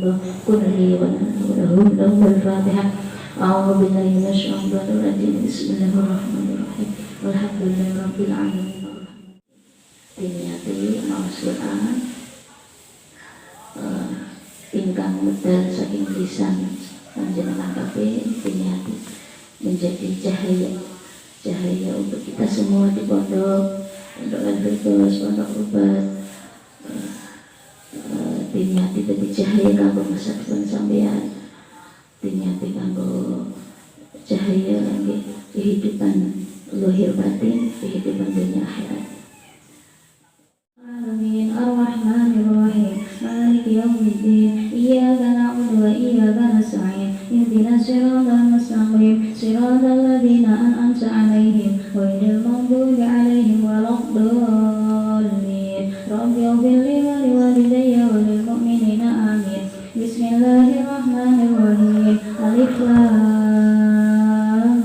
الله قل لي له الفاتحة. أعوذ بالله من الشيطان الرجيم. بسم الله الرحمن الرحيم. Alhamdulillah Rabbil Alamin. Diniati maksudnya ingkang medal saking lisan panjenengan kabeh diniati menjadi cahaya untuk kita semua di pondok Al-Firdaus, pondok Rubat. Diniati dadi cahaya kanggo masa depan sampeyan, diniati kanggo cahaya lagi kehidupan lahir batin, kehidupan dunia akhirat. Amin. Ar-Rahmanir Rahim. Maliki yaumiddin. Iyyaka na'budu wa iyyaka nasta'in. Ihdinas siratal mustaqim. Siratal ladzina an'amta 'alaihim ghairil maghdubi 'alaihim waladdallin. Rabbi ighfir li wa liwalidayya wa lil mu'minina amin. Bismillahirrahmanirrahim. Alif Lam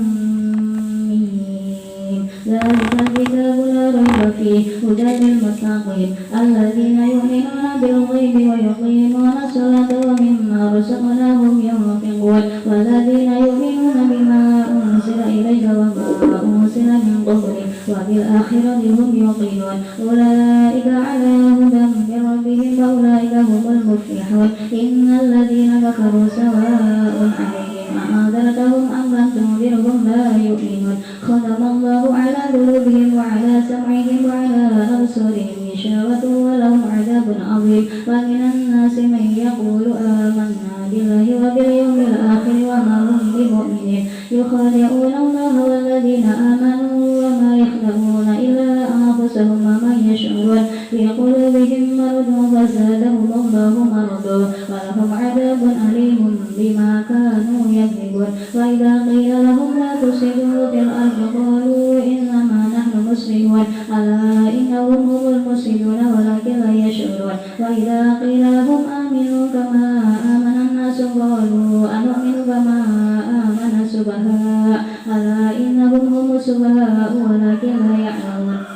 Mim. Dzalikal kitabu la raiba fihi hudan lil muttaqin alladzina yu'minuna bil ghaibi wa yuqimuna as-salata wa mimma razaqnahum yunfiqun walladzina yu'minuna bima unzila ilayka wa ma unzila min qablik wa bil akhirati hum yuqinun ulaika 'ala hudan min rabbihim wa ulaika humul muflihun innal ladzina kafaru sawa'un 'alaihim a'anzartahum am lam tunzirhum la yu'minun khatamallahu 'ala qulubihim wa 'ala sam'ihim wa 'ala absarihim ghishawatun wa lahum 'adzabun 'adzim wa minan nasi man yaqulu amanna billahi wa bil yawmil akhir wa ma hum bimu'minin yukhadi'una Allaha wal ladzina amanu wa ma yakhda'una illa anfusahum wa ma yash'urun fi qulubihim maradun fazadahum Allahu maradan wa lahum 'adzabun 'alimun bima kanu yakdzibun wa idza qila lahum la tufsidu fil ardi qalu innama nahnu muslihun ala innahum humul mufsidun walakin la yash'urun wa idza qila lahum aminu kama amana an-nasu qalu anu'minu kama amana sufaha ala innahum humus sufaha walakin la ya'lamun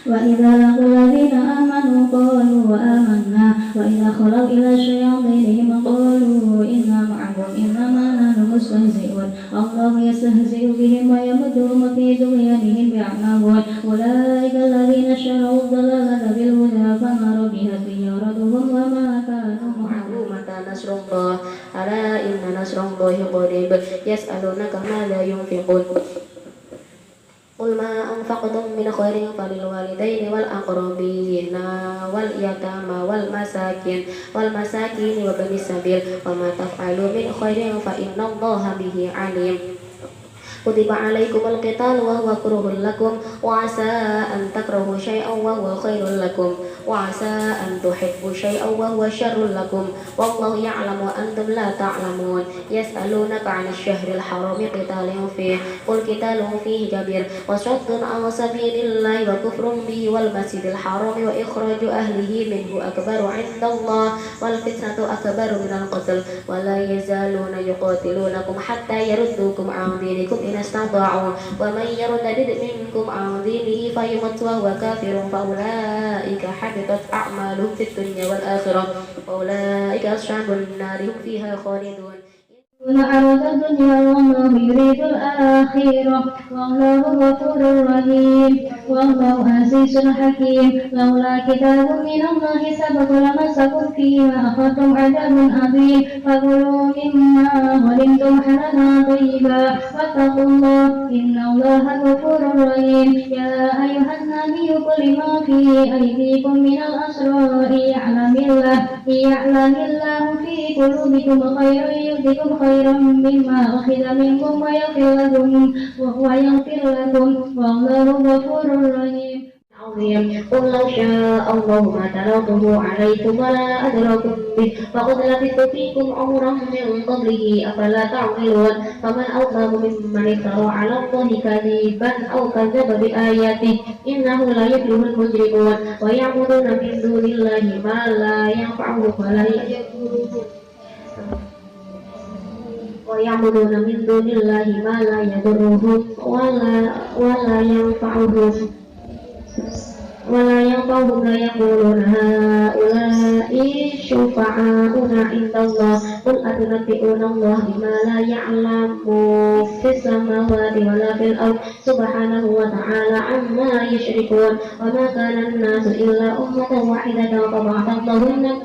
wa idza laqul ladzina amanu qalu amanna wa idza khalau ila syayatinihim qalu inna ma'akum innama nahnu mustahzi'un Allahu yastahzi'u bihim wa yamudduhum fi tughyanihim ya'mahun ulaika alladzina ishtaraw ad-dalalata bil huda fama rabihat tijaratuhum wa ma kanu muhtadin mata nasrullah ala inna nasrullahi qarib yas'alunaka madza yunfiqun Qul ma anfaqtum min khairin falil walidaini wal aqrabina wal yatama wal masakin wa bani sabil wa ma taf'alu min khairin fa innallaha bihi alim. Kutiba alaikumul qitalu wa huwa kurhun lakum wa asa an takrahu syai'an wa huwa khairul lakum wa asa an tuhibbu syai'an wa huwa syarrul lakum wallahu ya'lamu wa antum la ta'lamun yas'alunaka 'anil syahril harami qitalin fihi qul qitalun fihi kabir wa saddun 'an sabilillahi wa kufrun bihi wal masjidil harami wa ikhraju ahlihi minhu akbaru 'indallah wal fitnatu akbaru minal qatl wa la yazaluna yuqatilunakum hatta yaruddukum 'an dinikum istata'u wa man yartadid minkum 'an dinihi fayamut wa huwa kafirun fa ulaika habitat a'maluhum fid dunya wal akhirah wa ulaika ashabun nari hum fiha khalidun. عرض الدنيا والله يريد الآخرة والله غفور رحيم والله عزيز حكيم لولا كتاب من الله سبق لمسكم فيما أخذتم عذاب عظيم فكلوا مما غنمتم حلالا طيبا واتقوا الله إن الله غفور رحيم يا أيها النبي قل ما في أيديكم من الأسرار يعلم الله في قلوبكم خيرا يؤتكم خيرا مما أخذ منكم ويغفر لكم والله غفور رحيم. قل لو شاء الله ما تلوته عليكم ولا أدركم به فقد لبثت فيكم عمرا من قبله أفلا تعقلون فمن أظلم ممن افترى على الله كذبا أو كذب بآياته إنه لا يفلح المجرمون ويعبدون من دون الله ما لا ينفعهم ولا ويعبدون من دون الله ما لا يضرهم ولا ينفعهم ولا ينفعهم لا يقولون هؤلاء شفعاؤنا عند الله قل أتنبئون الله بما لا يعلم في السماوات ولا في الأرض سبحانه وتعالى عما يشركون وما كان الناس إلا أمة واحدة فبعث الله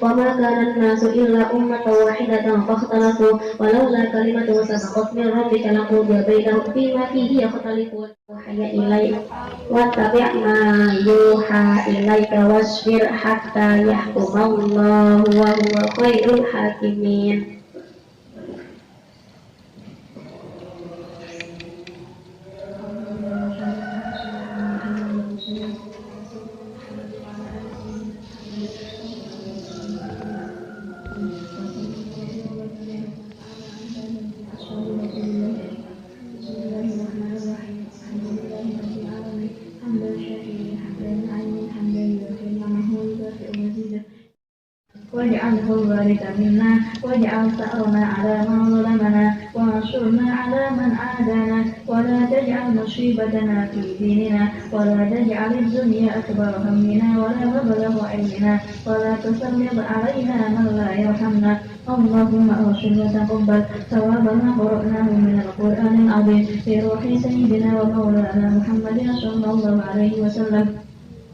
وما كان الناس إلا أمة واحدة فاختلفوا ولولا كلمة سبقت من ربك لقضي بينهم فيما فيه يختلفون وحي إليك واتبع ما يوحى إليك واصبر حتى يحكم الله وهو خير الحاكمين. واجعله الوارث منا واجعل ثأرنا على من ظلمنا وانصرنا على من عادانا ولا تجعل مصيبتنا في ديننا ولا تجعل الدنيا أكبر همنا ولا مبلغ علمنا ولا تسلط علينا من لا يرحمنا. اللهم أرشد وتقبل ثواب ما قرأناه من القرآن العظيم في روح سيدنا ومولانا محمد صلى الله عليه وسلم.